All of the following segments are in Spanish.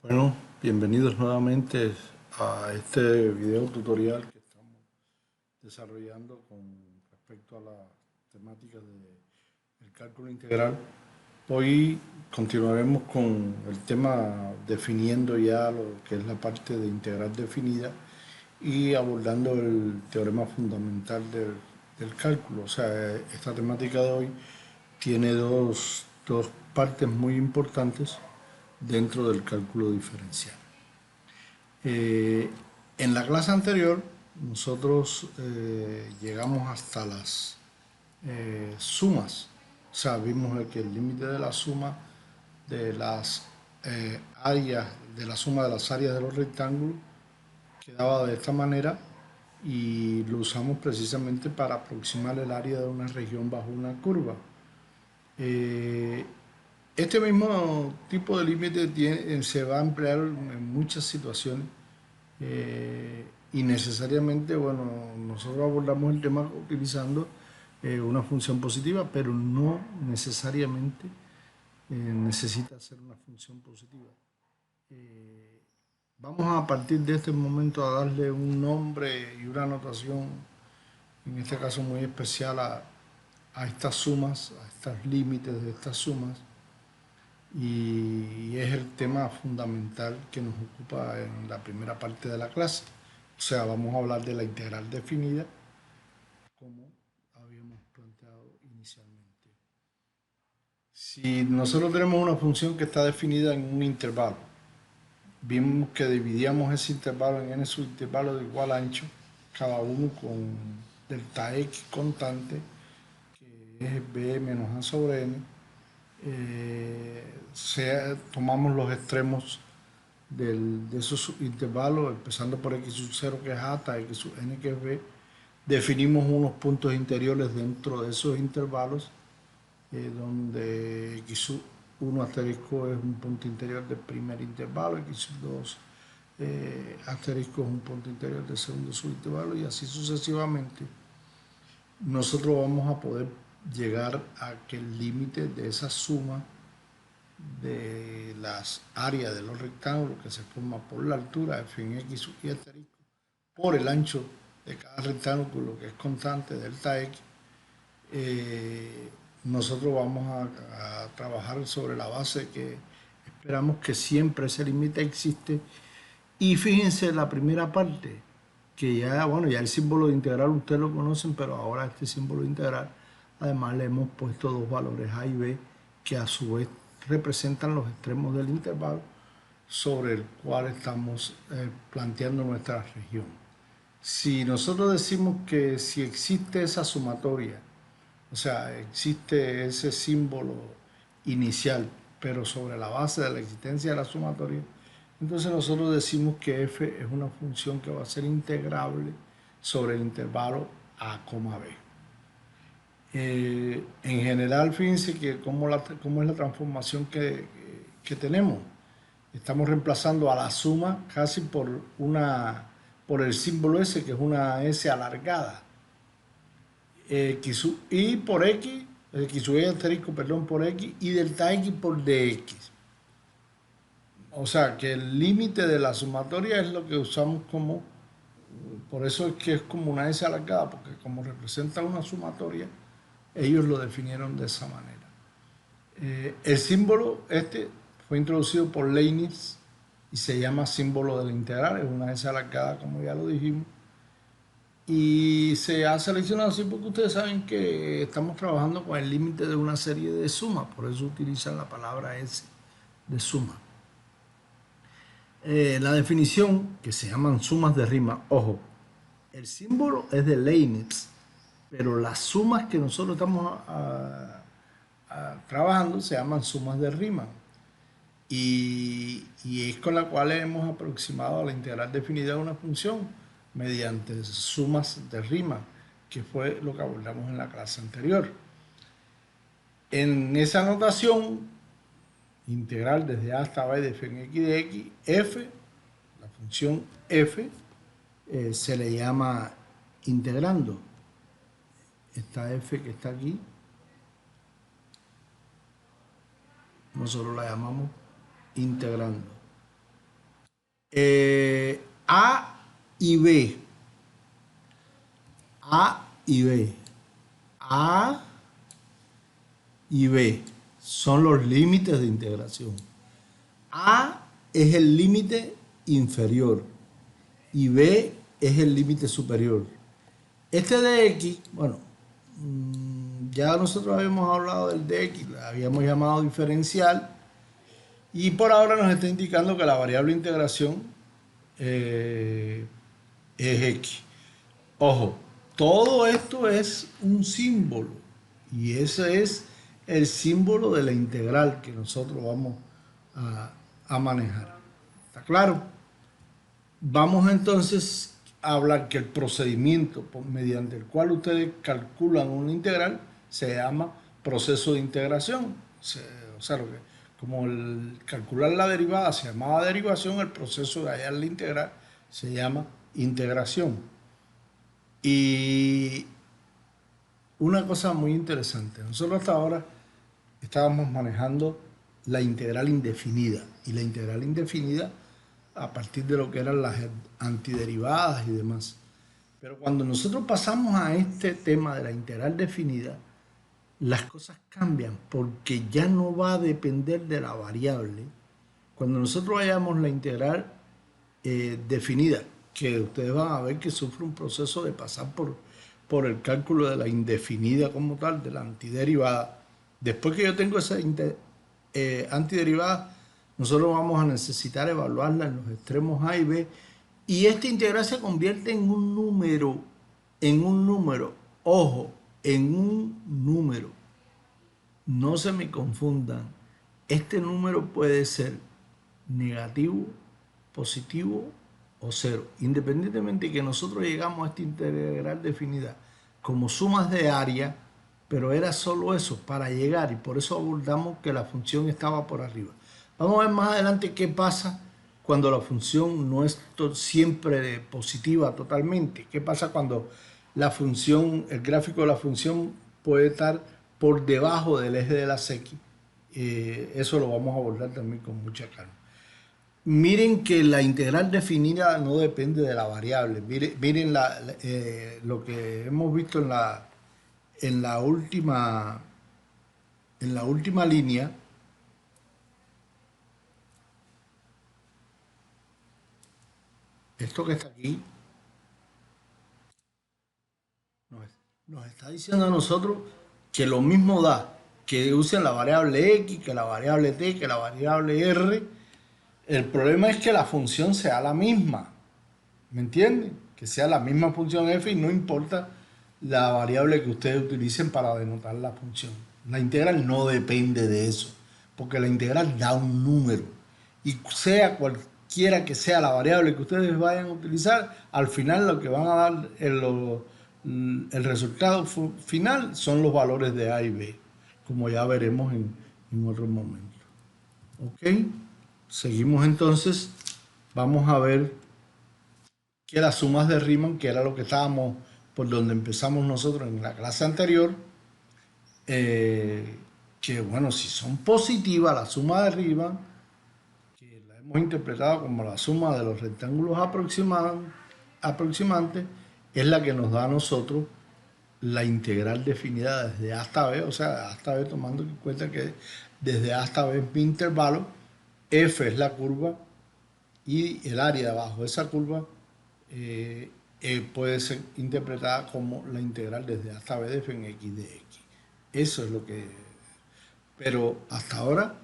Bueno, bienvenidos nuevamente a este video tutorial que estamos desarrollando con respecto a la temática del cálculo integral. Hoy continuaremos con el tema definiendo ya lo que es la parte de integral definida y abordando el teorema fundamental del cálculo. O sea, esta temática de hoy tiene dos partes muy importantes dentro del cálculo diferencial. Eh, en la clase anterior nosotros llegamos hasta las sumas. O sea, vimos que el límite de la suma de las áreas, de la suma de las áreas de los rectángulos quedaba de esta manera y lo usamos precisamente para aproximar el área de una región bajo una curva. Eh, este mismo tipo de límite se va a emplear en muchas situaciones y necesariamente, bueno, nosotros abordamos el tema utilizando una función positiva, pero no necesariamente necesita ser una función positiva. Vamos a partir de este momento a darle un nombre y una notación, en este caso muy especial, a estas sumas, a estos límites de estas sumas, y es el tema fundamental que nos ocupa en la primera parte de la clase. O sea, vamos a hablar de la integral definida como habíamos planteado inicialmente. Si nosotros tenemos una función que está definida en un intervalo, vimos que dividíamos ese intervalo en n subintervalos de igual ancho, cada uno con delta x constante, que es b menos a sobre n. Tomamos los extremos de esos intervalos, empezando por x sub 0 que es a hasta x sub n que es b, definimos unos puntos interiores dentro de esos intervalos, donde x sub 1 asterisco es un punto interior del primer intervalo, x sub 2 asterisco es un punto interior del segundo subintervalo, y así sucesivamente. Nosotros vamos a poder llegar a que el límite de esa suma de las áreas de los rectángulos que se forma por la altura f en x sub y asterisco por el ancho de cada rectángulo, que es constante delta x, nosotros vamos a trabajar sobre la base que esperamos que siempre ese límite existe. Y fíjense la primera parte, que ya, bueno, ya el símbolo de integral ustedes lo conocen, pero ahora este símbolo de integral, además le hemos puesto dos valores a y b, que a su vez representan los extremos del intervalo sobre el cual estamos planteando nuestra región. Si nosotros decimos que si existe esa sumatoria, o sea, existe ese símbolo inicial, pero sobre la base de la existencia de la sumatoria, entonces nosotros decimos que f es una función que va a ser integrable sobre el intervalo a, b. En general, fíjense que cómo es la transformación que tenemos. Estamos reemplazando a la suma casi por el símbolo S, que es una S alargada. Y por X, X sub y asterisco, perdón, por X, y delta X por dx. O sea, que el límite de la sumatoria es lo que usamos como, por eso es que es como una S alargada, porque como representa una sumatoria, ellos lo definieron de esa manera. El símbolo este fue introducido por Leibniz y se llama símbolo de la integral, es una S alargada, como ya lo dijimos. Y se ha seleccionado así porque ustedes saben que estamos trabajando con el límite de una serie de sumas, por eso utilizan la palabra S de suma. La definición, que se llaman sumas de rima, ojo, el símbolo es de Leibniz, pero las sumas que nosotros estamos trabajando se llaman sumas de rima. Y es con la cual hemos aproximado a la integral definida de una función mediante sumas de rima, que fue lo que abordamos en la clase anterior. En esa notación integral desde a hasta b de f en x de x, f, la función f, se le llama integrando. Esta f que está aquí, nosotros la llamamos integrando. A y B. A y B. A y B son los límites de integración. A es el límite inferior y B es el límite superior. Este dx, bueno, ya nosotros habíamos hablado del dx, la habíamos llamado diferencial y por ahora nos está indicando que la variable de integración es x. Ojo, todo esto es un símbolo y ese es el símbolo de la integral que nosotros vamos a manejar. ¿Está claro? Vamos entonces a hablar que el procedimiento mediante el cual ustedes calculan una integral se llama proceso de integración. O sea, como calcular la derivada se llamaba derivación, el proceso de hallar la integral se llama integración. Y una cosa muy interesante, nosotros hasta ahora estábamos manejando la integral indefinida y la integral indefinida a partir de lo que eran las antiderivadas y demás. Pero cuando nosotros pasamos a este tema de la integral definida, las cosas cambian porque ya no va a depender de la variable. Cuando nosotros hayamos la integral definida, que ustedes van a ver que sufre un proceso de pasar por el cálculo de la indefinida como tal, de la antiderivada. Después que yo tengo esa antiderivada, nosotros vamos a necesitar evaluarla en los extremos A y B, y esta integral se convierte en un número, ojo, en un número. No se me confundan, este número puede ser negativo, positivo o cero, independientemente de que nosotros llegamos a esta integral definida como sumas de área, pero era solo eso para llegar y por eso abordamos que la función estaba por arriba. Vamos a ver más adelante qué pasa cuando la función no es siempre positiva totalmente. ¿Qué pasa cuando la función, el gráfico de la función puede estar por debajo del eje de la sequía? Eso lo vamos a abordar también con mucha calma. Miren que la integral definida no depende de la variable. Miren lo que hemos visto en la última línea. Esto que está aquí nos está diciendo a nosotros que lo mismo da que usen la variable x, que la variable t, que la variable r. El problema es que la función sea la misma. ¿Me entienden? Que sea la misma función f y no importa la variable que ustedes utilicen para denotar la función. La integral no depende de eso, porque la integral da un número. Y sea cualquiera que sea la variable que ustedes vayan a utilizar, al final lo que van a dar el resultado final son los valores de A y B, como ya veremos en otro momento. ¿Ok? Seguimos entonces. Vamos a ver que las sumas de Riemann, que era lo que estábamos por donde empezamos nosotros en la clase anterior, que bueno, si son positivas, la suma de Riemann, que la hemos interpretado como la suma de los rectángulos aproximantes, es la que nos da a nosotros la integral definida desde A hasta B, o sea, A hasta B, tomando en cuenta que desde A hasta B es mi intervalo, F es la curva y el área debajo de esa curva puede ser interpretada como la integral desde A hasta B de f en x de x. Eso es lo que... Pero hasta ahora,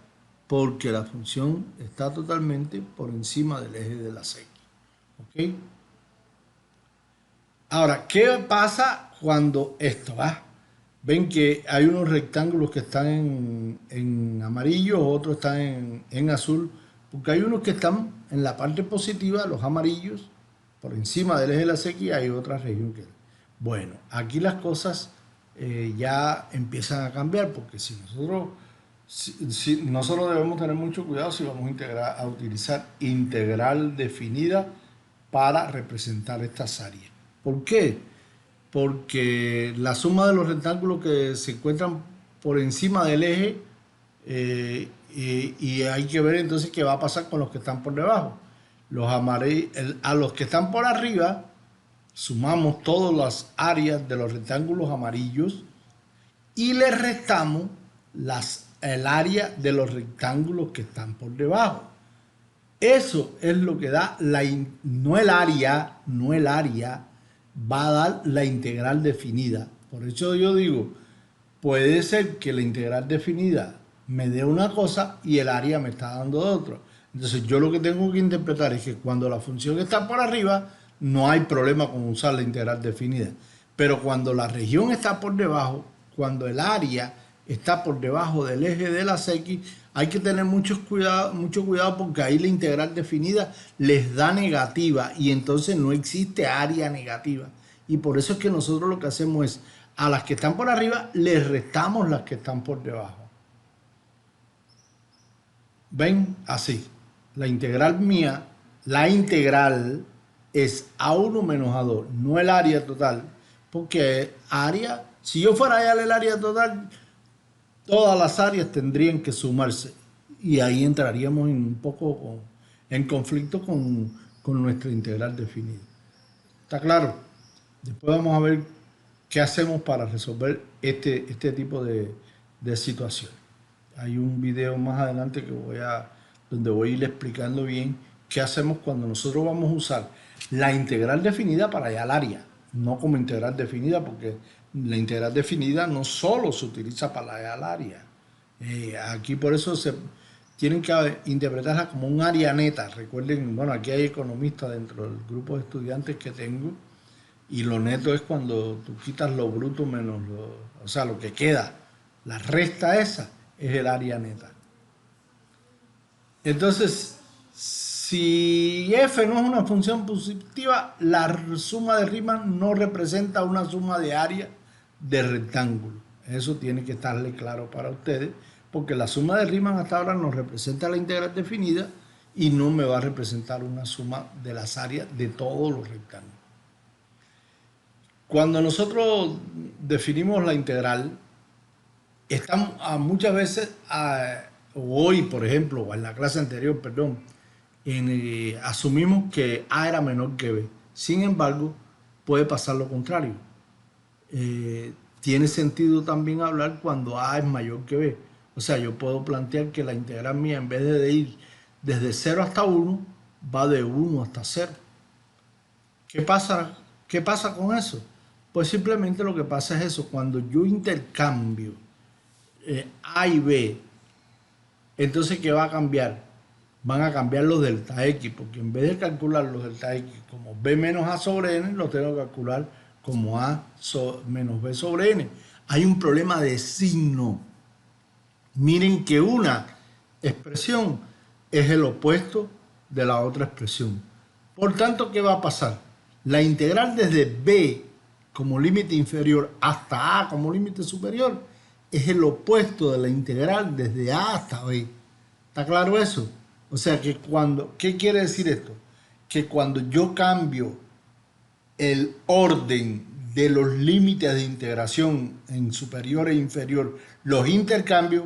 porque la función está totalmente por encima del eje de la sequía. ¿Ok? Ahora, ¿qué pasa cuando esto va? Ven que hay unos rectángulos que están en amarillo, otros están en azul, porque hay unos que están en la parte positiva, los amarillos, por encima del eje de la sequía, hay otra región que... Bueno, aquí las cosas ya empiezan a cambiar, porque si nosotros debemos tener mucho cuidado si vamos a utilizar integral definida para representar estas áreas. ¿Por qué? Porque la suma de los rectángulos que se encuentran por encima del eje y hay que ver entonces qué va a pasar con los que están por debajo. A los que están por arriba, sumamos todas las áreas de los rectángulos amarillos y le restamos el área de los rectángulos que están por debajo. Eso es lo que da no el área, va a dar la integral definida. Por eso yo digo, puede ser que la integral definida me dé una cosa y el área me está dando otra. Entonces yo lo que tengo que interpretar es que cuando la función está por arriba, no hay problema con usar la integral definida. Pero cuando la región está por debajo, cuando el área está por debajo del eje de las X, hay que tener mucho cuidado porque ahí la integral definida les da negativa y entonces no existe área negativa. Y por eso es que nosotros lo que hacemos es, a las que están por arriba, les restamos las que están por debajo. ¿Ven? Así. La integral mía, la integral es A1 menos A2, no el área total. Porque área, si yo fuera a hallar el área total, todas las áreas tendrían que sumarse. Y ahí entraríamos un poco en conflicto con nuestra integral definida. ¿Está claro? Después vamos a ver qué hacemos para resolver este tipo de situación. Hay un video más adelante donde voy a ir explicando bien qué hacemos cuando nosotros vamos a usar la integral definida para hallar el área, no como integral definida, porque la integral definida no solo se utiliza para hallar el área. Aquí por eso tienen que interpretarla como un área neta. Recuerden, bueno, aquí hay economistas dentro del grupo de estudiantes que tengo, y lo neto es cuando tú quitas lo bruto menos o sea, lo que queda, la resta esa es el área neta. Entonces, si f no es una función positiva, la suma de Riemann no representa una suma de área de rectángulo. Eso tiene que estarle claro para ustedes, porque la suma de Riemann hasta ahora nos representa la integral definida y no me va a representar una suma de las áreas de todos los rectángulos. Cuando nosotros definimos la integral, estamos muchas veces, hoy por ejemplo, o en la clase anterior, perdón, asumimos que A era menor que B. Sin embargo, puede pasar lo contrario. Tiene sentido también hablar cuando A es mayor que B. O sea, yo puedo plantear que la integral mía, en vez de ir desde 0 hasta 1, va de 1 hasta 0. ¿Qué pasa con eso? Pues simplemente lo que pasa es eso. Cuando yo intercambio A y B, entonces ¿qué va a cambiar? Van a cambiar los delta X, porque en vez de calcular los delta X como B menos A sobre N, los tengo que calcular como A menos B sobre N. Hay un problema de signo. Miren que una expresión es el opuesto de la otra expresión. Por tanto, ¿qué va a pasar? La integral desde B como límite inferior hasta A como límite superior es el opuesto de la integral desde A hasta B. ¿Está claro eso? O sea que ¿qué quiere decir esto? Que cuando yo cambio el orden de los límites de integración en superior e inferior, los intercambios,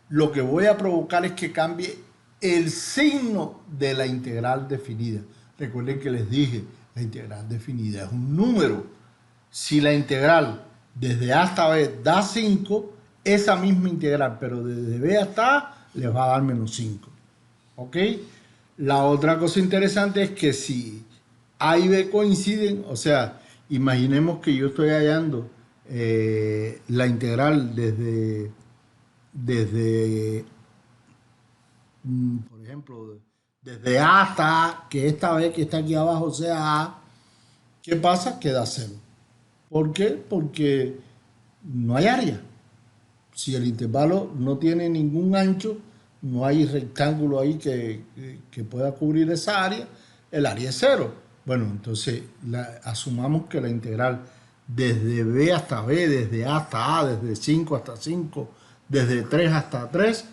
lo que voy a provocar es que cambie el signo de la integral definida. Recuerden que les dije, la integral definida es un número. Si la integral desde A hasta B da 5, esa misma integral, pero desde B hasta A, les va a dar menos 5. ¿Ok? La otra cosa interesante es que si A y B coinciden, o sea, imaginemos que yo estoy hallando la integral por ejemplo, desde A hasta A, que esta B que está aquí abajo sea A, ¿qué pasa? Queda 0. ¿Por qué? Porque no hay área. Si el intervalo no tiene ningún ancho, no hay rectángulo ahí que pueda cubrir esa área, el área es 0. Bueno, entonces asumamos que la integral desde B hasta B, desde A hasta A, desde 5 hasta 5, desde 3 hasta 3,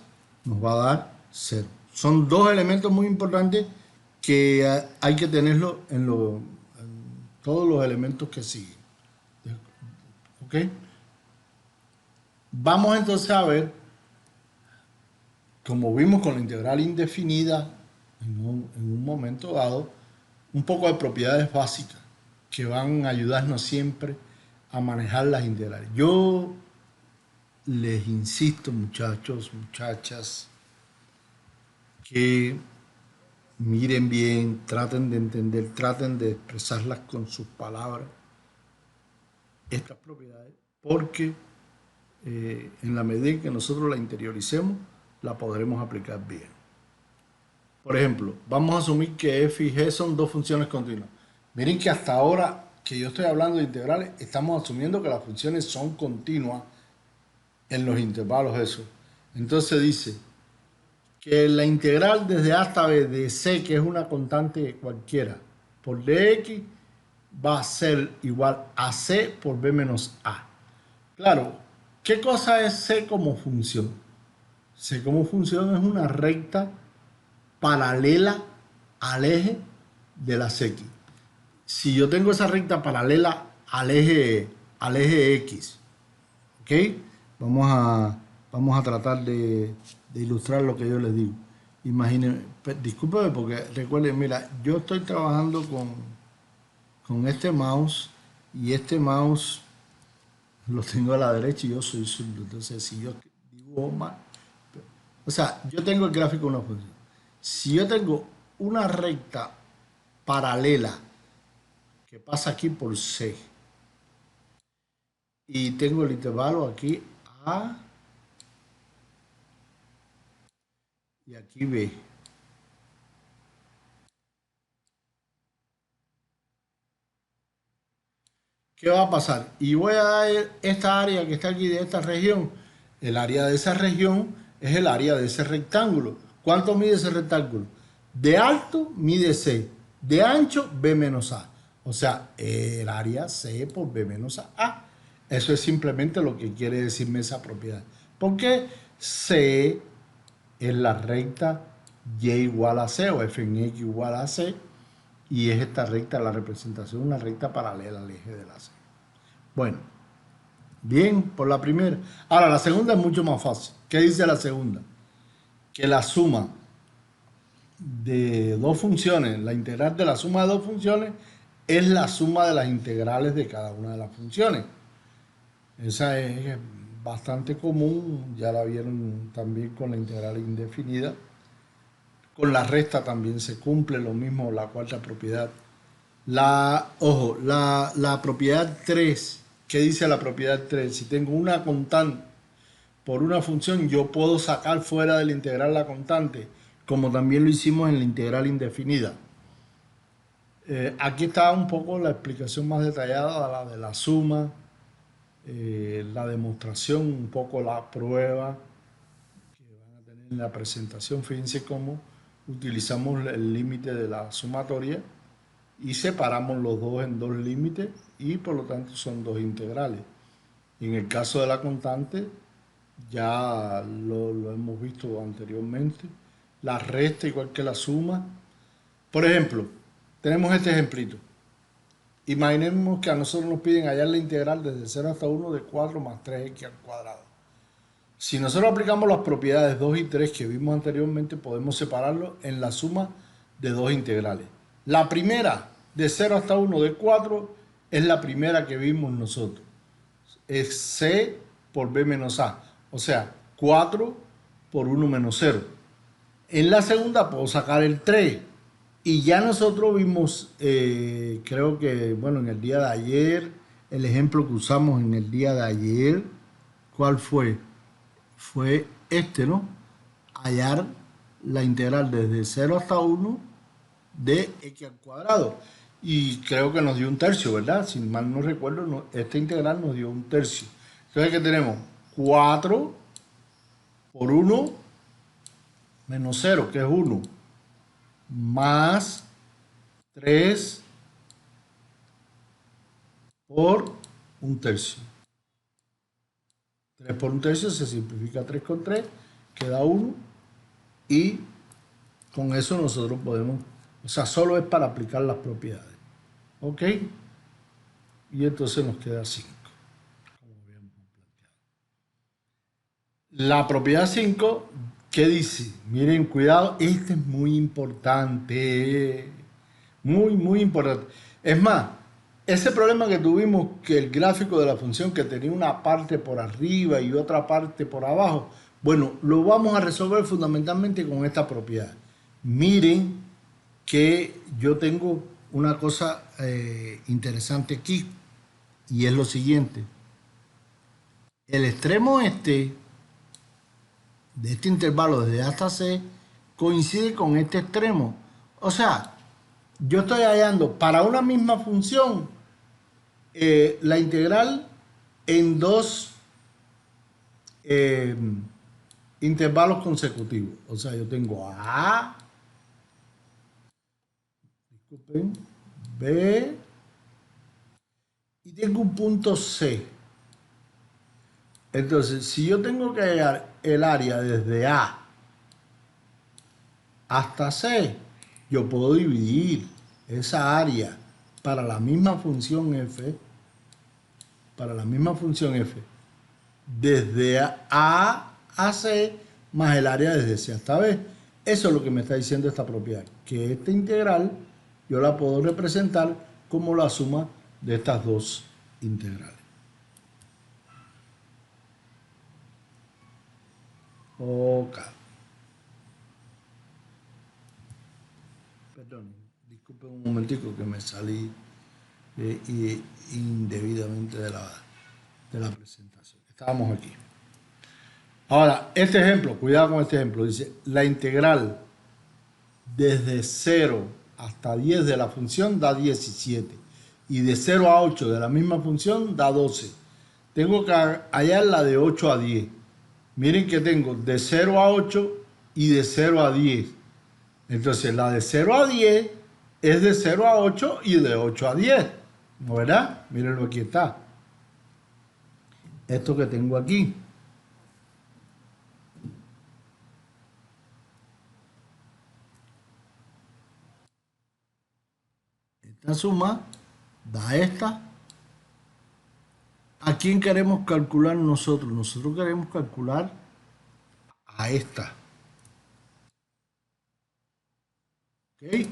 nos va a dar 0. Son dos elementos muy importantes que hay que tenerlo en todos los elementos que siguen. ¿Ok? Vamos entonces a ver, como vimos con la integral indefinida, en un momento dado un poco de propiedades básicas que van a ayudarnos siempre a manejar las integrales. Yo les insisto, muchachos, muchachas, que miren bien, traten de entender, traten de expresarlas con sus palabras, estas propiedades, porque en la medida en que nosotros la interioricemos, la podremos aplicar bien. Por ejemplo, vamos a asumir que f y g son dos funciones continuas. Miren que hasta ahora que yo estoy hablando de integrales, estamos asumiendo que las funciones son continuas en los intervalos esos. Entonces dice que la integral desde a hasta b de c, que es una constante cualquiera, por dx va a ser igual a c por b menos a. Claro, ¿qué cosa es c como función? C como función es una recta paralela al eje de las x. Si yo tengo esa recta paralela al eje x, ¿ok? Vamos a tratar de ilustrar lo que yo les digo. Imaginen, discúlpeme porque recuerden, mira, yo estoy trabajando con este mouse y este mouse lo tengo a la derecha y yo soy zurdo. Entonces, si yo dibujo mal, o sea, yo tengo el gráfico de una función. Si yo tengo una recta paralela que pasa aquí por C y tengo el intervalo aquí A y aquí B. ¿Qué va a pasar? Y voy a dar esta área que está aquí de esta región. El área de esa región es el área de ese rectángulo. ¿Cuánto mide ese rectángulo? De alto mide C, de ancho B menos A. O sea, el área C por B menos A. Eso es simplemente lo que quiere decirme esa propiedad. Porque C es la recta y igual a C o f en x igual a C. Y es esta recta, la representación, una recta paralela al eje de la C. Bueno, bien, por la primera. Ahora, la segunda es mucho más fácil. ¿Qué dice la segunda? Que la suma de dos funciones, la integral de la suma de dos funciones, es la suma de las integrales de cada una de las funciones. Esa es bastante común, ya la vieron también con la integral indefinida. Con la resta también se cumple lo mismo, la cuarta propiedad. Ojo, la propiedad 3, ¿qué dice la propiedad 3? Si tengo una constante por una función, yo puedo sacar fuera de la integral la constante, como también lo hicimos en la integral indefinida. Aquí está un poco la explicación más detallada, la de la suma, la demostración, un poco la prueba que van a tener en la presentación. Fíjense cómo utilizamos el límite de la sumatoria y separamos los dos en dos límites y por lo tanto son dos integrales. Y en el caso de la constante, ya lo hemos visto anteriormente, la resta igual que la suma. Por ejemplo, tenemos este ejemplito. Imaginemos que a nosotros nos piden hallar la integral desde 0 hasta 1 de 4 más 3x al cuadrado. Si nosotros aplicamos las propiedades 2 y 3 que vimos anteriormente, podemos separarlo en la suma de dos integrales. La primera, de 0 hasta 1 de 4, es la primera que vimos nosotros. Es C por B menos A. O sea, 4 por 1 menos 0. En la segunda puedo sacar el 3. Y ya nosotros vimos, creo que, bueno, en el día de ayer, el ejemplo que usamos en el día de ayer, ¿cuál fue? Fue este, ¿no? Hallar la integral desde 0 hasta 1 de x al cuadrado. Y creo que nos dio un tercio, ¿verdad? Si mal no recuerdo, esta integral nos dio un tercio. Entonces, ¿qué tenemos? 4 por 1 menos 0, que es 1, más 3 por un tercio. 3 por un tercio se simplifica 3 con 3, queda 1 y con eso nosotros podemos, o sea, solo es para aplicar las propiedades. ¿Ok? Y entonces nos queda 5. La propiedad 5, ¿qué dice? Miren, cuidado, este es muy importante. Muy, muy importante. Es más, ese problema que tuvimos, que el gráfico de la función que tenía una parte por arriba y otra parte por abajo, bueno, lo vamos a resolver fundamentalmente con esta propiedad. Miren que yo tengo una cosa interesante aquí y es lo siguiente. El extremo este de este intervalo desde A hasta C coincide con este extremo. O sea, yo estoy hallando para una misma función la integral en dos eh, intervalos consecutivos. O sea, yo tengo A, disculpen, B y tengo un punto C. Entonces, si yo tengo que hallar el área desde A hasta C, yo puedo dividir esa área para la misma función f, desde A a C más el área desde C hasta B. Eso es lo que me está diciendo esta propiedad, que esta integral yo la puedo representar como la suma de estas dos integrales. Ok. Perdón, disculpen un momentico que me salí indebidamente de la presentación. Estábamos aquí. Ahora, este ejemplo, cuidado con este ejemplo, dice la integral desde 0 hasta 10 de la función da 17 y de 0 a 8 de la misma función da 12. Tengo que hallar la de 8 a 10. Miren que tengo de 0 a 8 y de 0 a 10. Entonces la de 0 a 10 es de 0 a 8 y de 8 a 10. ¿No, verdad? Mírenlo, aquí está. Esto que tengo aquí. Esta suma da esta. ¿A quién queremos calcular nosotros? Nosotros queremos calcular a esta. ¿Ok?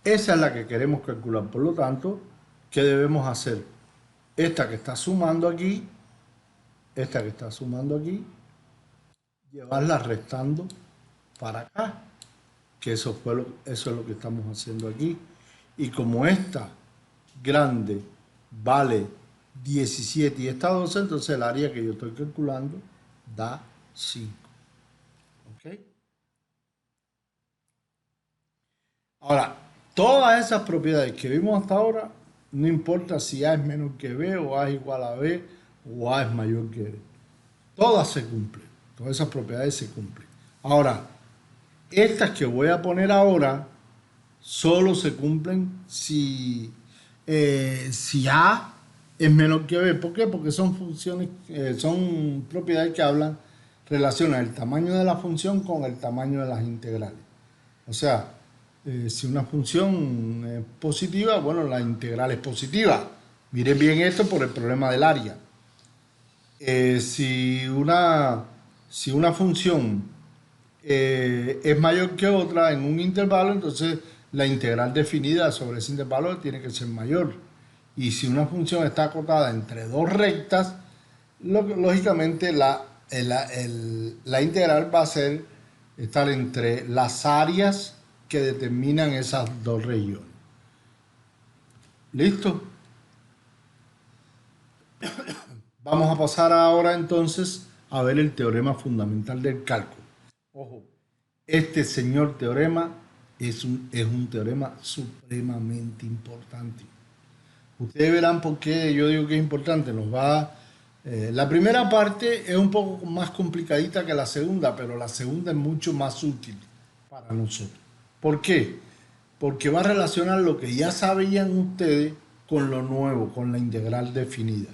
Esa es la que queremos calcular. Por lo tanto, ¿qué debemos hacer? Esta que está sumando aquí, llevarla restando para acá. Que eso es lo que estamos haciendo aquí. Y como esta grande vale 17 y esta 12, entonces el área que yo estoy calculando da 5. ¿Ok? Ahora, todas esas propiedades que vimos hasta ahora, no importa si A es menor que B o A es igual a B o A es mayor que B. Todas se cumplen. Todas esas propiedades se cumplen. Ahora, estas que voy a poner ahora solo se cumplen si A es menor que B. ¿Por qué? Porque son funciones, son propiedades que relacionan el tamaño de la función con el tamaño de las integrales. O sea, si una función es positiva, bueno, la integral es positiva. Miren bien esto por el problema del área. Si una función es mayor que otra en un intervalo, entonces la integral definida sobre ese intervalo tiene que ser mayor. Y si una función está acotada entre dos rectas, lógicamente la integral va a estar entre las áreas que determinan esas dos regiones. ¿Listo? Vamos a pasar ahora entonces a ver el teorema fundamental del cálculo. Ojo, este señor teorema es un teorema supremamente importante. Ustedes verán por qué yo digo que es importante. La primera parte es un poco más complicadita que la segunda, pero la segunda es mucho más útil para nosotros. ¿Por qué? Porque va a relacionar lo que ya sabían ustedes con lo nuevo, con la integral definida.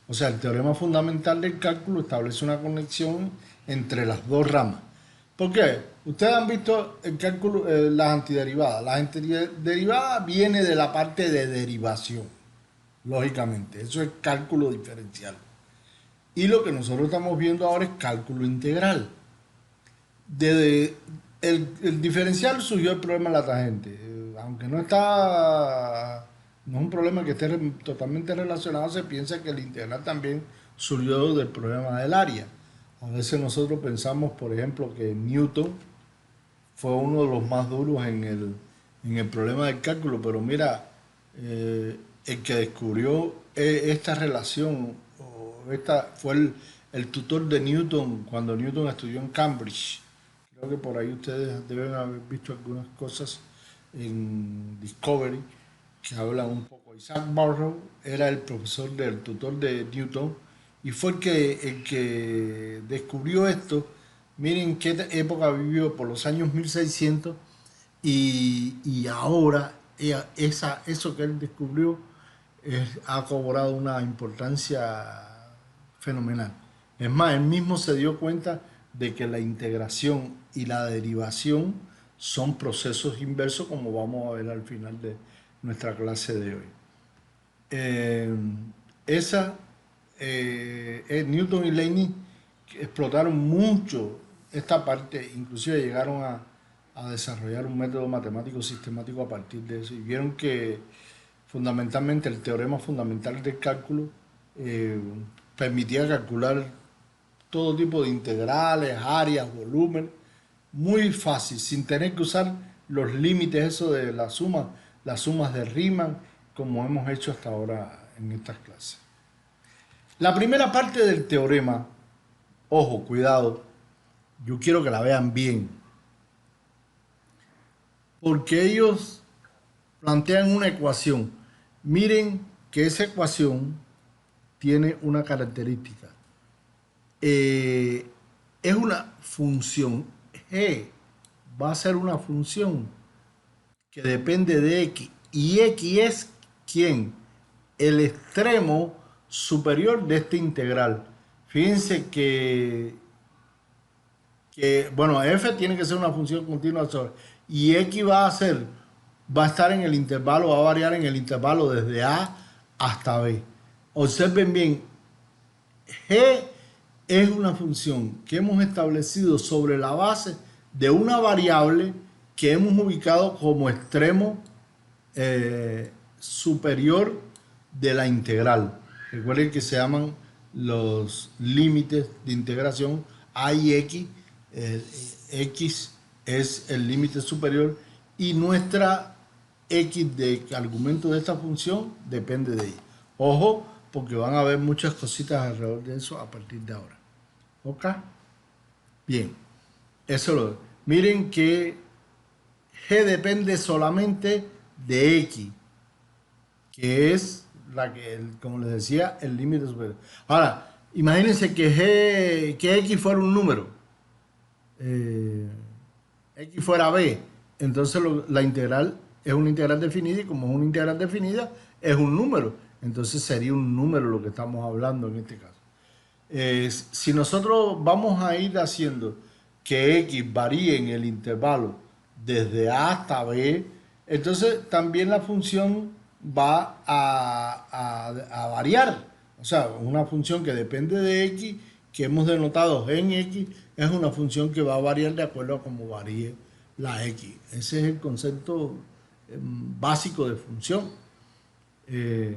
O sea, el teorema fundamental del cálculo establece una conexión entre las dos ramas. ¿Por qué? Ustedes han visto el cálculo, las antiderivadas. Las antiderivadas viene de la parte de derivación, lógicamente. Eso es cálculo diferencial. Y lo que nosotros estamos viendo ahora es cálculo integral. de, el diferencial surgió el problema de la tangente. Aunque no está, no es un problema que esté totalmente relacionado, se piensa que el integral también surgió del problema del área. A veces nosotros pensamos, por ejemplo, que Newton fue uno de los más duros en el problema del cálculo, pero mira, el que descubrió esta relación, o esta, fue el tutor de Newton cuando Newton estudió en Cambridge. Creo que por ahí ustedes deben haber visto algunas cosas en Discovery que hablan un poco. Isaac Barrow era el profesor del tutor de Newton y fue el que descubrió esto. Miren qué época vivió por los años 1600 y ahora eso que él descubrió ha cobrado una importancia fenomenal. Es más, él mismo se dio cuenta de que la integración y la derivación son procesos inversos, como vamos a ver al final de nuestra clase de hoy. Eh, esa, Newton y Leibniz explotaron mucho esta parte, inclusive llegaron a desarrollar un método matemático sistemático a partir de eso y vieron que fundamentalmente el teorema fundamental del cálculo eh, permitía calcular todo tipo de integrales, áreas, volumen, muy fácil, sin tener que usar los límites eso de la suma, las sumas de Riemann, como hemos hecho hasta ahora en estas clases. La primera parte del teorema, ojo, cuidado, yo quiero que la vean bien, porque ellos plantean una ecuación. Miren que esa ecuación tiene una característica. Eh, es una función. G va a ser una función que depende de X. Y X es ¿quién? El extremo superior de este integral. Fíjense bueno, f tiene que ser una función continua sobre, y x va a estar en el intervalo, va a variar en el intervalo desde a hasta b. Observen bien, g es una función que hemos establecido sobre la base de una variable que hemos ubicado como extremo superior de la integral. Recuerden que se llaman los límites de integración a y x. eh, X es el límite superior y nuestra x de argumento de esta función depende de ella. Ojo, porque van a haber muchas cositas alrededor de eso a partir de ahora. ¿Ok? Bien, eso lo. Miren que g depende solamente de x, que es como les decía, el límite superior. Ahora, imagínense que x fuera un número, eh, x fuera b, entonces la integral es una integral definida y como es una integral definida, es un número. Entonces sería un número lo que estamos hablando en este caso. Si nosotros vamos a ir haciendo que x varíe en el intervalo desde a hasta b, entonces también la función va a variar. O sea, una función que depende de x, que hemos denotado g en x, es una función que va a variar de acuerdo a cómo varíe la x. Ese es el concepto básico de función. Eh,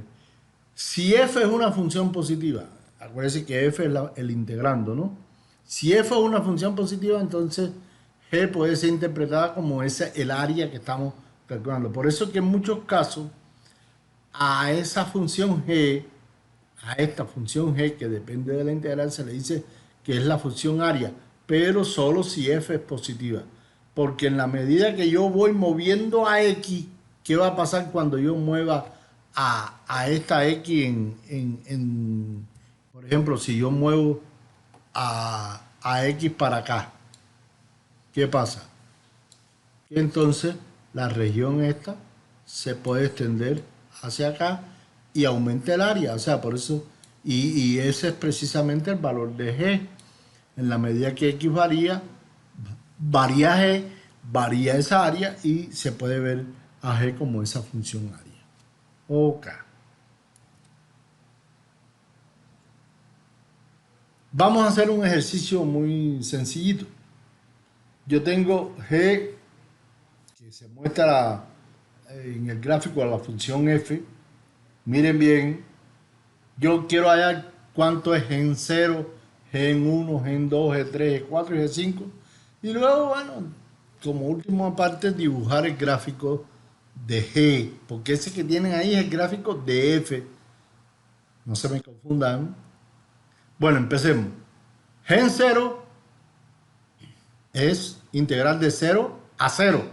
si f es una función positiva, acuérdense que f es el integrando, ¿no? Si f es una función positiva, entonces g puede ser interpretada como el área que estamos calculando. Por eso que en muchos casos a esa función g, a esta función g que depende de la integral, se le dice que es la función área, pero solo si f es positiva. Porque en la medida que yo voy moviendo a x, ¿qué va a pasar cuando yo mueva a esta x por ejemplo, si yo muevo a x para acá? ¿Qué pasa? Que entonces la región esta se puede extender hacia acá y aumenta el área. O sea, por eso, y ese es precisamente el valor de g. En la medida que x varía g, varía esa área y se puede ver a g como esa función área. Ok. Vamos a hacer un ejercicio muy sencillito. yo tengo G que se muestra en el gráfico a la función f. Miren bien, yo quiero hallar cuánto es G en 0, G en 1, G en 2, G3, G4 y G5. Y luego, bueno, como última parte, dibujar el gráfico de G, porque ese que tienen ahí es el gráfico de F. No se me confundan. Bueno, empecemos. G en 0 es integral de 0 a 0.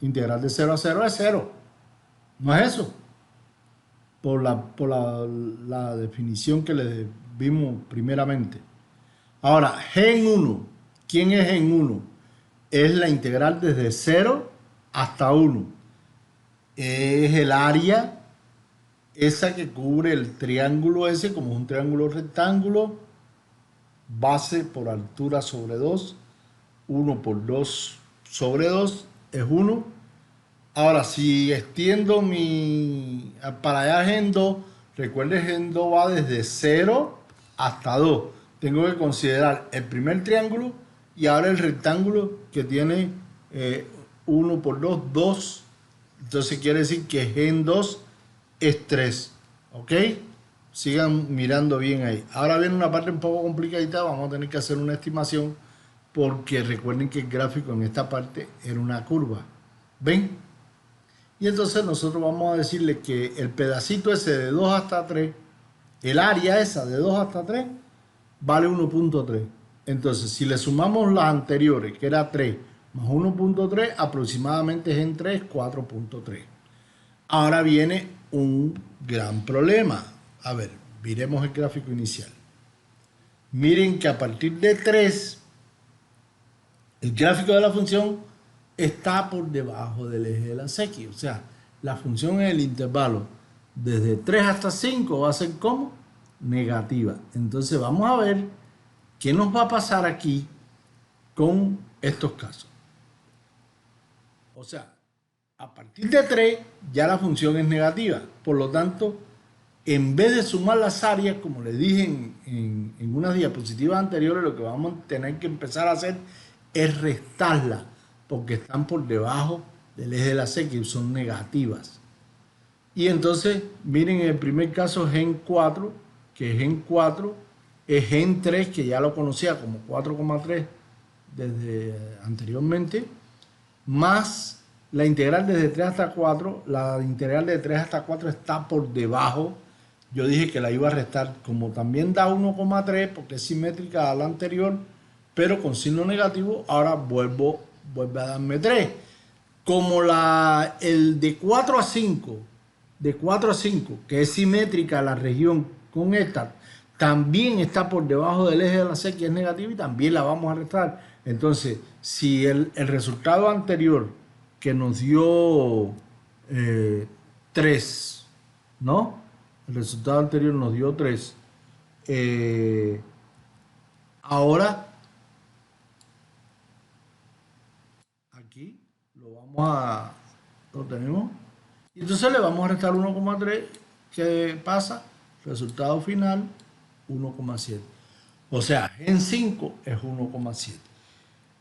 Integral de 0 a 0 es 0. ¿No es eso? Por la definición que le vimos primeramente. Ahora, G en 1. ¿Quién es G en 1? Es la integral desde 0 hasta 1. Es el área, esa que cubre el triángulo ese, como es un triángulo rectángulo, base por altura sobre 2, 1 por 2 sobre 2 es 1. Ahora, si extiendo para allá Gen 2, recuerde Gen 2 va desde 0 hasta 2. Tengo que considerar el primer triángulo y ahora el rectángulo que tiene 1 por 2, 2. Entonces quiere decir que Gen 2 es 3. ¿Ok? Sigan mirando bien ahí. Ahora viene una parte un poco complicadita. Vamos a tener que hacer una estimación porque recuerden que el gráfico en esta parte era una curva. ¿Ven? Y entonces nosotros vamos a decirle que el pedacito ese de 2 hasta 3, el área esa de 2 hasta 3, vale 1.3. Entonces, si le sumamos las anteriores, que era 3 más 1.3, aproximadamente es en 3, 4.3. Ahora viene un gran problema. A ver, miremos el gráfico inicial. Miren que a partir de 3, el gráfico de la función está por debajo del eje de la X. O sea, la función en el intervalo desde 3 hasta 5 va a ser como negativa. Entonces vamos a ver qué nos va a pasar aquí con estos casos. O sea, a partir de 3 ya la función es negativa. Por lo tanto, en vez de sumar las áreas, como les dije en unas diapositivas anteriores, lo que vamos a tener que empezar a hacer es restarlas, porque están por debajo del eje de la X, son negativas. Y entonces, miren, en el primer caso Gen 4, que Gen 4 es Gen 3, que ya lo conocía como 4,3 desde anteriormente, más la integral desde 3 hasta 4, la integral de 3 hasta 4 está por debajo. Yo dije que la iba a restar, como también da 1,3 porque es simétrica a la anterior, pero con signo negativo, ahora vuelve a darme 3. Como el de 4 a 5, que es simétrica a la región con esta, también está por debajo del eje de la C, que es negativo, y también la vamos a restar. Entonces, si el resultado anterior que nos dio 3, ¿no? El resultado anterior nos dio 3. Ahora, aquí lo tenemos. Y entonces le vamos a restar 1,3. ¿Qué pasa? Resultado final, 1,7. O sea, en 5 es 1,7.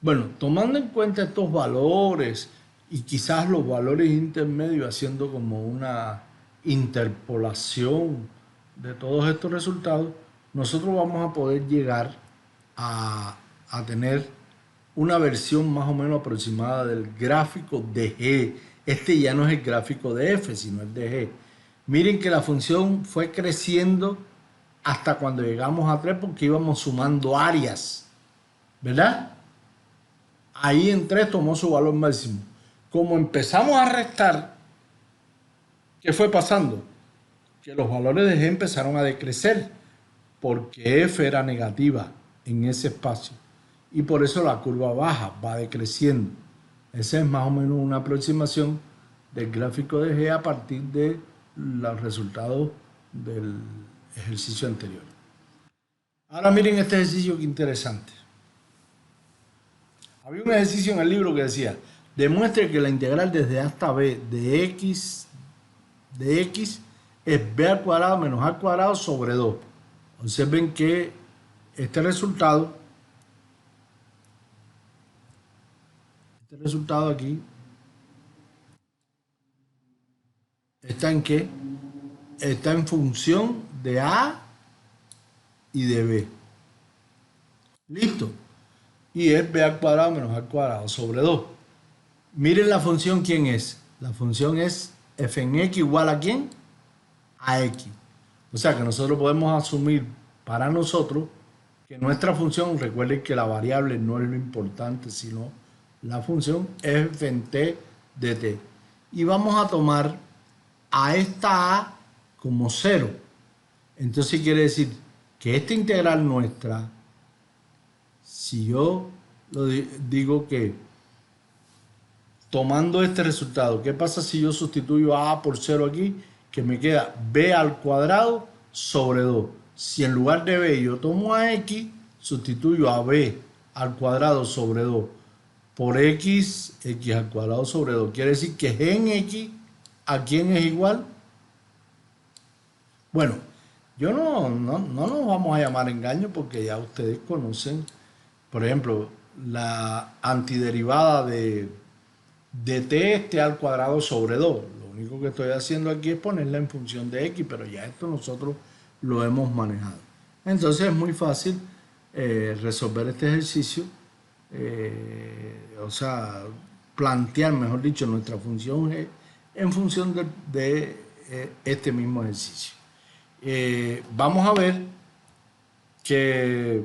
Bueno, tomando en cuenta estos valores y quizás los valores intermedios, haciendo como una interpolación de todos estos resultados, nosotros vamos a poder llegar a tener una versión más o menos aproximada del gráfico de G. Este ya no es el gráfico de F, sino el de G. Miren que la función fue creciendo hasta cuando llegamos a 3 porque íbamos sumando áreas, ¿verdad? Ahí en 3 tomó su valor máximo. Como empezamos a restar, ¿qué fue pasando? Que los valores de G empezaron a decrecer porque F era negativa en ese espacio. Y por eso la curva baja, va decreciendo. Esa es más o menos una aproximación del gráfico de G a partir de los resultados del ejercicio anterior. Ahora miren este ejercicio que interesante. Había un ejercicio en el libro que decía, demuestre que la integral desde A hasta B de X es B al cuadrado menos A al cuadrado sobre 2. Observen que este resultado Este resultado aquí está en qué? Está en función de A y de B. Listo. Y es b al cuadrado menos a al cuadrado sobre 2. Miren la función, ¿quién es? La función es f en x igual a ¿quién? A x. O sea que nosotros podemos asumir para nosotros que nuestra función, recuerden que la variable no es lo importante, sino la función es f en t de t. Y vamos a tomar a esta a como 0. Entonces quiere decir que esta integral nuestra, si yo lo digo que tomando este resultado, ¿qué pasa si yo sustituyo a por 0 aquí? Que me queda b al cuadrado sobre 2. Si en lugar de b yo tomo a x, sustituyo a b al cuadrado sobre 2 por x al cuadrado sobre 2. Quiere decir que g en x, ¿a quién es igual? Bueno, yo no nos vamos a llamar engaño porque ya ustedes conocen, por ejemplo, la antiderivada de t al cuadrado sobre 2. Lo único que estoy haciendo aquí es ponerla en función de x, pero ya esto nosotros lo hemos manejado. Entonces es muy fácil resolver este ejercicio, o sea, plantear, mejor dicho, nuestra función g en función de este mismo ejercicio. Vamos a ver que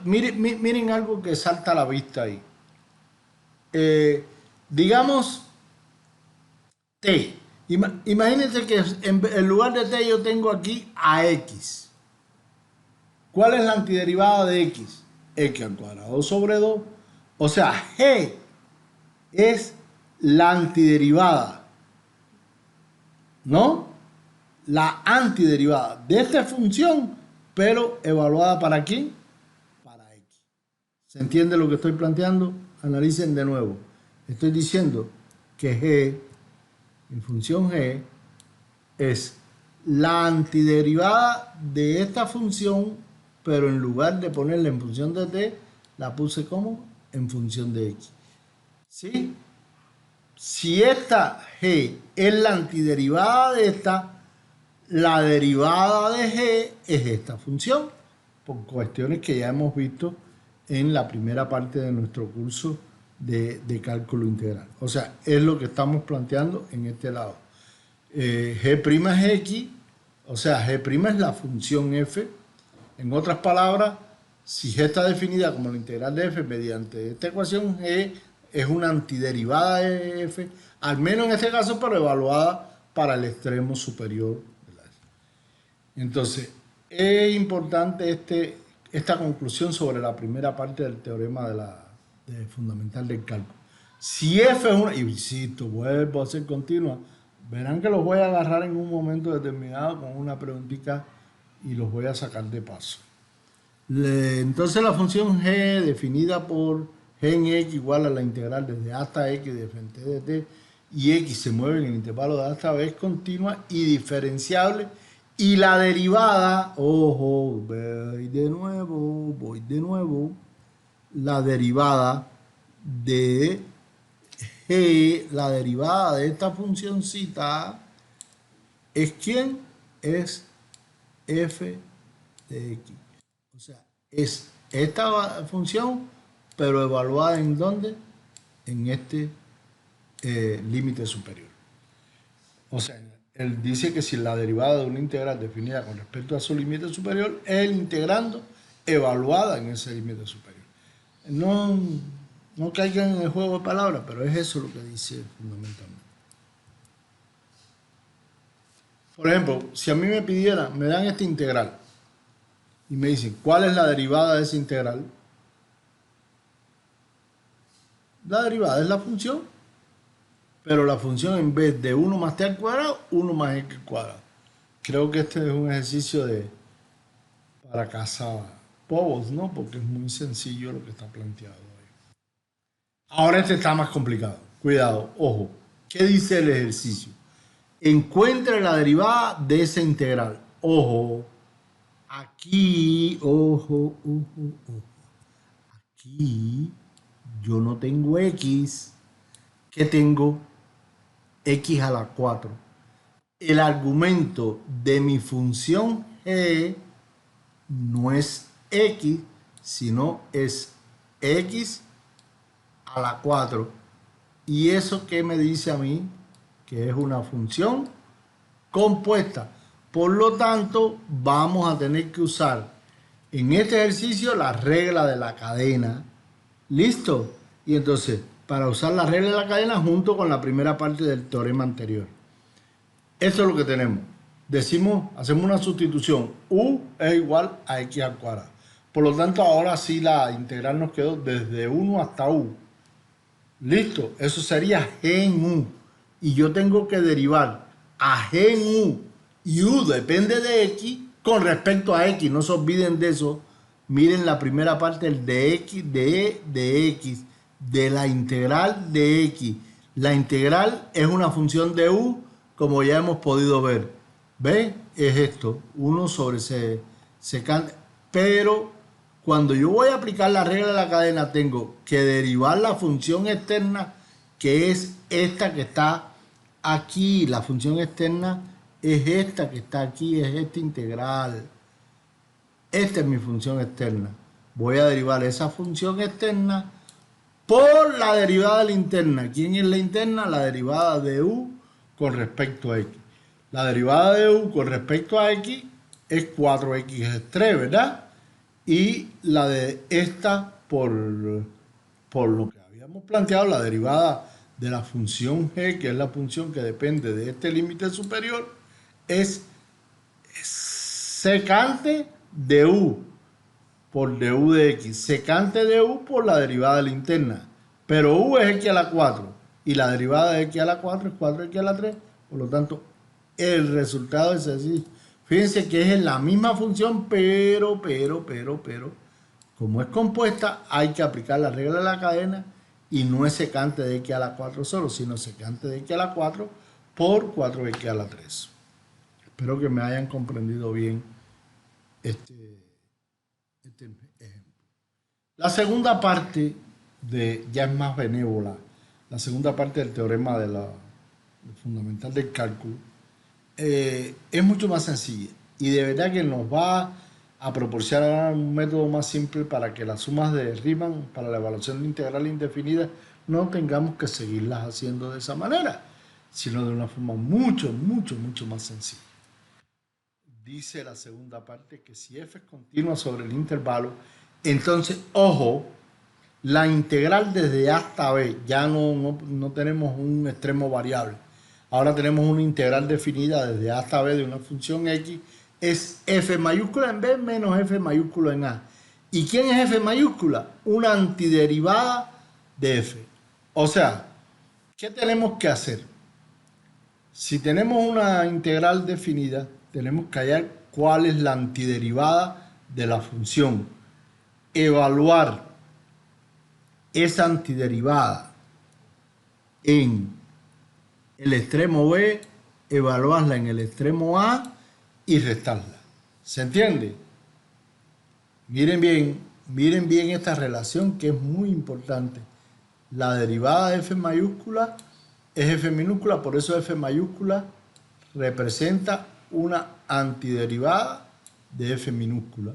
miren algo que salta a la vista ahí. Digamos t. Imagínense que en lugar de t yo tengo aquí a x. ¿Cuál es la antiderivada de x? X al cuadrado sobre 2. O sea, g es la antiderivada, ¿no? La antiderivada de esta función, pero evaluada ¿para quién? Para x. ¿Se entiende lo que estoy planteando? Analicen de nuevo. Estoy diciendo que g, en función g, es la antiderivada de esta función, pero en lugar de ponerla en función de t, la puse como en función de x. ¿Sí? Si esta g es la antiderivada de esta, la derivada de g es esta función, por cuestiones que ya hemos visto en la primera parte de nuestro curso de cálculo integral. O sea, es lo que estamos planteando en este lado. G' es x, o sea, G' es la función f. En otras palabras, si g está definida como la integral de f mediante esta ecuación, g es una antiderivada de f, al menos en este caso, pero evaluada para el extremo superior. Entonces, es importante esta conclusión sobre la primera parte del teorema de fundamental del cálculo. Si f es una, y insisto, vuelvo a ser continua, verán que los voy a agarrar en un momento determinado con una preguntita y los voy a sacar de paso. Entonces la función g definida por g en x igual a la integral desde a hasta x de f en t de t, y x se mueve en el intervalo de a hasta b, es continua y diferenciable, y la derivada, ojo, voy de nuevo, la derivada de g, la derivada de esta funcióncita, ¿es quién? Es f de x. O sea, es esta función, pero evaluada ¿en dónde? En este límite superior. O sea, él dice que si la derivada de una integral definida con respecto a su límite superior es el integrando evaluada en ese límite superior. No caigan en el juego de palabras, pero es eso lo que dice fundamentalmente. Por ejemplo, si a mí me pidieran, me dan esta integral y me dicen, ¿cuál es la derivada de esa integral? La derivada es la función, pero la función en vez de 1 más t al cuadrado, 1 más x al cuadrado. Creo que este es un ejercicio para cazar bobos, ¿no? Porque es muy sencillo lo que está planteado ahí. Ahora este está más complicado. Cuidado, ojo. ¿Qué dice el ejercicio? Encuentre la derivada de esa integral. Ojo. Aquí, ojo. Aquí yo no tengo x, que tengo x a la 4. El argumento de mi función g no es x, sino es x a la 4. ¿Y eso qué me dice a mí? Que es una función compuesta. Por lo tanto, vamos a tener que usar en este ejercicio la regla de la cadena. ¿Listo? Y entonces, para usar la regla de la cadena junto con la primera parte del teorema anterior. Eso es lo que tenemos. Decimos, hacemos una sustitución. U es igual a x al cuadrado. Por lo tanto, ahora sí la integral nos quedó desde 1 hasta u. Listo, eso sería g en u. Y yo tengo que derivar a g en u y u depende de x con respecto a x. No se olviden de eso. Miren la primera parte, el de x, de x, de la integral de x. La integral es una función de u, como ya hemos podido ver. ¿Ve? Es esto, 1 sobre secante. Pero cuando yo voy a aplicar la regla de la cadena, tengo que derivar la función externa, que es esta que está aquí. La función externa es esta que está aquí, es esta integral. Esta es mi función externa. Voy a derivar esa función externa por la derivada de la interna. ¿Quién es la interna? La derivada de u con respecto a x. La derivada de u con respecto a x es 4x es 3, ¿verdad? Y la de esta por lo que habíamos planteado, la derivada de la función g, que es la función que depende de este límite superior, es secante de u por du de x, secante de u por la derivada de la interna, pero u es x a la 4 y la derivada de x a la 4 es 4x a la 3, por lo tanto el resultado es así. Fíjense que es en la misma función, pero, como es compuesta, hay que aplicar la regla de la cadena y no es secante de x a la 4 solo, sino secante de x a la 4 por 4x a la 3. Espero que me hayan comprendido bien este ejemplo. La segunda parte ya es más benévola. La segunda parte del teorema de fundamental del cálculo es mucho más sencilla y de verdad que nos va a proporcionar un método más simple para que las sumas de Riemann para la evaluación de integral indefinida no tengamos que seguirlas haciendo de esa manera, sino de una forma mucho más sencilla. Dice la segunda parte que si f es continua sobre el intervalo, entonces, ojo, la integral desde a hasta b, ya no tenemos un extremo variable. Ahora tenemos una integral definida desde a hasta b de una función x, es f mayúscula en b menos f mayúscula en a. ¿Y quién es f mayúscula? Una antiderivada de f. O sea, ¿qué tenemos que hacer? Si tenemos una integral definida, tenemos que hallar cuál es la antiderivada de la función. Evaluar esa antiderivada en el extremo b, evaluarla en el extremo a y restarla. ¿Se entiende? Miren bien esta relación que es muy importante. La derivada de f mayúscula es f minúscula, por eso f mayúscula representa una antiderivada de f minúscula.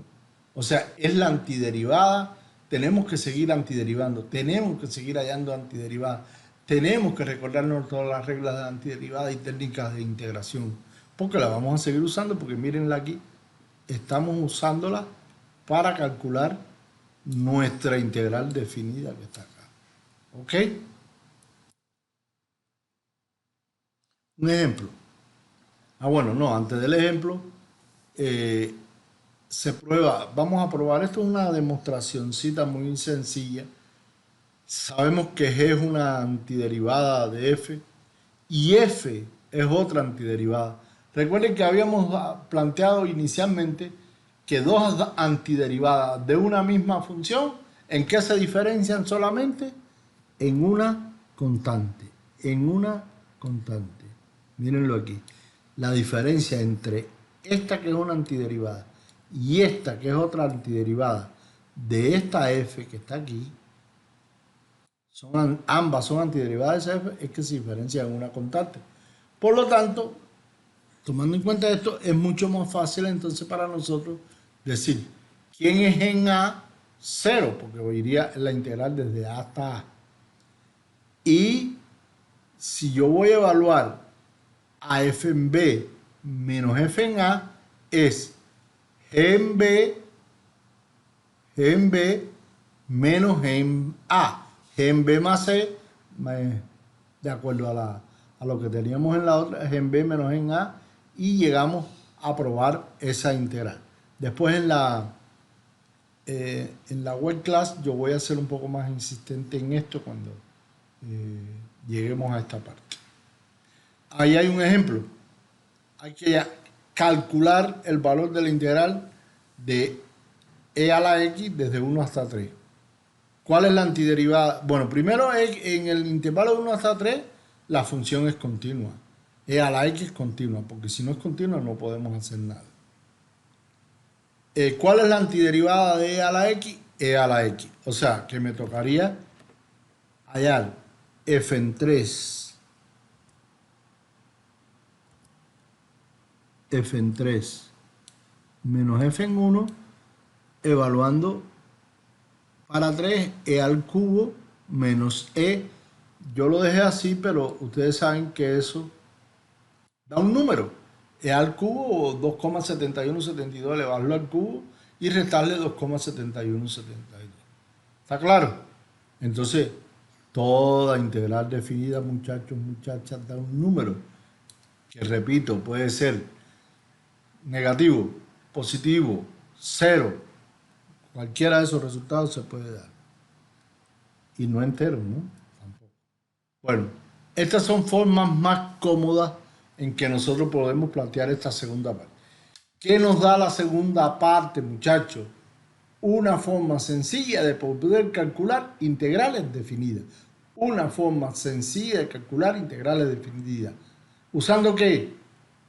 O sea, es la antiderivada. Tenemos que seguir antiderivando, tenemos que seguir hallando antiderivadas, tenemos que recordarnos todas las reglas de antiderivada y técnicas de integración, porque la vamos a seguir usando, porque mírenla aquí, estamos usándola para calcular nuestra integral definida que está acá. ¿Ok? Un ejemplo. Bueno, no, antes del ejemplo, se prueba, vamos a probar, esto es una demostracioncita muy sencilla. Sabemos que G es una antiderivada de F y F es otra antiderivada. Recuerden que habíamos planteado inicialmente que dos antiderivadas de una misma función, ¿en qué se diferencian solamente? En una constante, en una constante. Mírenlo aquí. La diferencia entre esta que es una antiderivada y esta que es otra antiderivada de esta F que está aquí ambas son antiderivadas de CF, es que se diferencian en una constante. Por lo tanto, tomando en cuenta esto, es mucho más fácil entonces para nosotros decir quién es en A, 0, porque iría la integral desde A hasta A. Y si yo voy a evaluar a f en B menos f en A, es G en B menos G en A. G en B más C, de acuerdo a lo que teníamos en la otra, G en B menos G en A, y llegamos a probar esa integral. Después en la web class yo voy a ser un poco más insistente en esto cuando lleguemos a esta parte. Ahí hay un ejemplo. Hay que calcular el valor de la integral de e a la x desde 1 hasta 3. ¿Cuál es la antiderivada? Bueno, primero en el intervalo de 1 hasta 3 la función es continua. E a la x es continua, porque si no es continua no podemos hacer nada. ¿Cuál es la antiderivada de e a la x? E a la x. O sea, que me tocaría hallar f en 3 f en 3 menos f en 1 evaluando para 3 e al cubo menos e. Yo lo dejé así, pero ustedes saben que eso da un número. E al cubo 2,7172 elevarlo al cubo y restarle 2,7172. ¿Está claro? Entonces, toda integral definida, muchachos, muchachas, da un número que, repito, puede ser negativo, positivo, cero. Cualquiera de esos resultados se puede dar. Y no entero, ¿no? Tampoco. Bueno, estas son formas más cómodas en que nosotros podemos plantear esta segunda parte. ¿Qué nos da la segunda parte, muchachos? Una forma sencilla de poder calcular integrales definidas. Una forma sencilla de calcular integrales definidas. ¿Usando qué?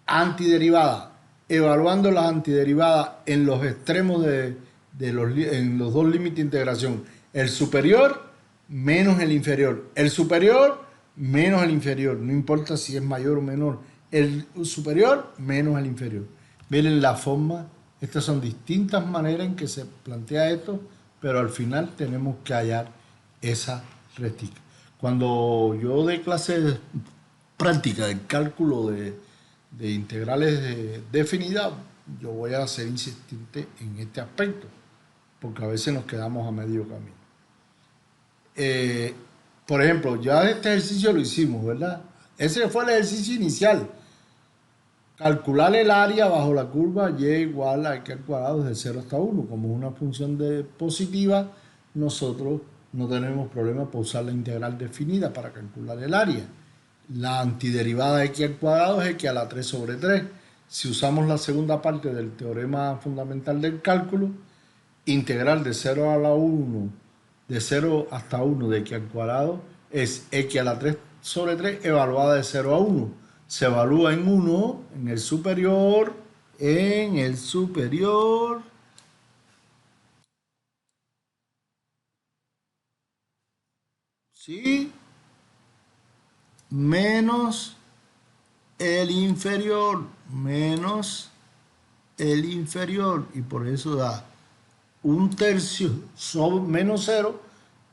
Antiderivadas. Evaluando las antiderivadas en los extremos en los dos límites de integración. El superior menos el inferior. El superior menos el inferior. No importa si es mayor o menor. El superior menos el inferior. Miren la forma. Estas son distintas maneras en que se plantea esto, pero al final tenemos que hallar esa rectificación. Cuando yo dé clases prácticas del cálculo de integrales definidas, yo voy a ser insistente en este aspecto, porque a veces nos quedamos a medio camino. Por ejemplo, ya este ejercicio lo hicimos, ¿verdad? Ese fue el ejercicio inicial. Calcular el área bajo la curva y igual a x al cuadrado desde 0 hasta 1. Como es una función positiva, nosotros no tenemos problema por usar la integral definida para calcular el área. La antiderivada de x al cuadrado es x a la 3 sobre 3. Si usamos la segunda parte del teorema fundamental del cálculo, integral de 0 a la 1, de 0 hasta 1 de x al cuadrado es x a la 3 sobre 3 evaluada de 0 a 1. Se evalúa en 1, en el superior, ¿sí? Menos el inferior, y por eso da un tercio sobre menos 0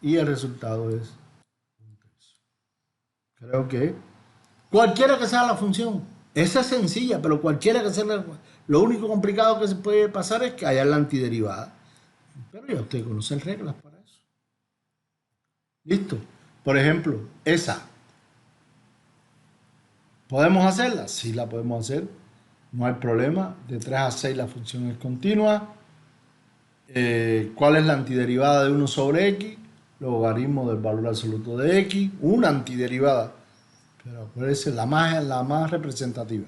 y el resultado es un tercio. Creo que cualquiera que sea la función, esa es sencilla, pero cualquiera que sea lo único complicado que se puede pasar es que haya la antiderivada. Pero ya usted conoce reglas para eso. ¿Listo? Por ejemplo, esa. ¿Podemos hacerla? Sí, la podemos hacer. No hay problema. De 3 a 6 la función es continua. ¿Cuál es la antiderivada de 1 sobre x? Logaritmo del valor absoluto de x. Una antiderivada. Pero acuérdense, la más representativa.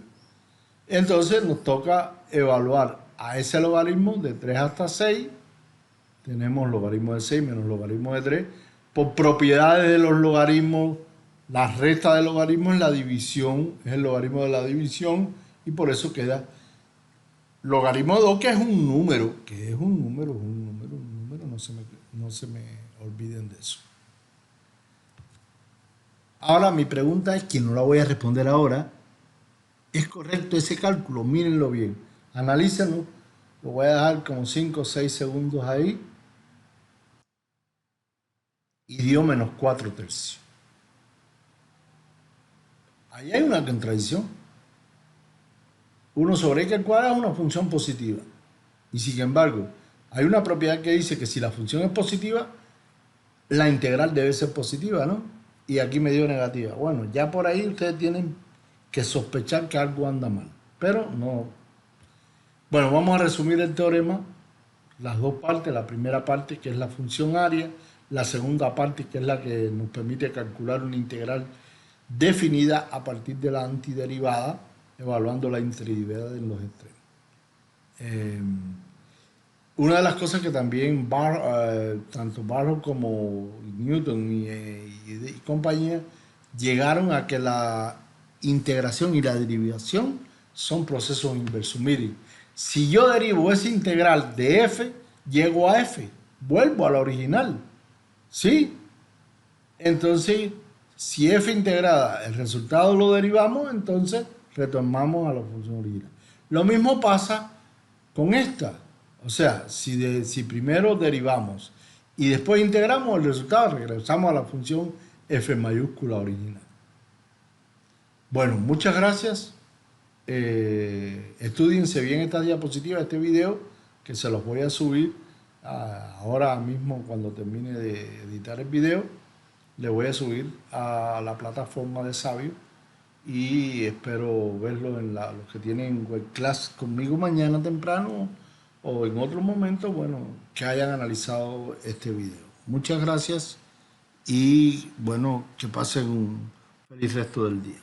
Entonces nos toca evaluar a ese logaritmo de 3 hasta 6. Tenemos logaritmo de 6 menos logaritmo de 3. Por propiedades de los logaritmos, la resta de logaritmos es la división, es el logaritmo de la división, y por eso queda logaritmo de 2, que es un número, no se me olviden de eso. Ahora mi pregunta es, que no la voy a responder ahora, ¿es correcto ese cálculo? Mírenlo bien, analícenlo. Lo voy a dejar como 5 o 6 segundos ahí y dio -4/3. Ahí hay una contradicción. 1 sobre x al cuadrado es una función positiva. Y sin embargo, hay una propiedad que dice que si la función es positiva, la integral debe ser positiva, ¿no? Y aquí me dio negativa. Bueno, ya por ahí ustedes tienen que sospechar que algo anda mal. Pero no. Bueno, vamos a resumir el teorema. Las dos partes. La primera parte, que es la función área. La segunda parte, que es la que nos permite calcular una integral definida a partir de la antiderivada, evaluando la integridad en los extremos. Eh, una de las cosas que también tanto Barrow como Newton y compañía llegaron a que la integración y la derivación son procesos inversos. Miren, si yo derivo esa integral de f, llego a f, vuelvo a la original. ¿Sí? Entonces, si f integrada, el resultado lo derivamos, entonces retornamos a la función original. Lo mismo pasa con esta. O sea, si primero derivamos y después integramos el resultado, regresamos a la función f mayúscula original. Bueno, muchas gracias. Estudiense bien esta diapositiva, este video, que se los voy a subir ahora mismo cuando termine de editar el video. Le voy a subir a la plataforma de Sabio y espero verlo en los que tienen web class conmigo mañana temprano o en otro momento, bueno, que hayan analizado este video. Muchas gracias y bueno, que pasen un feliz resto del día.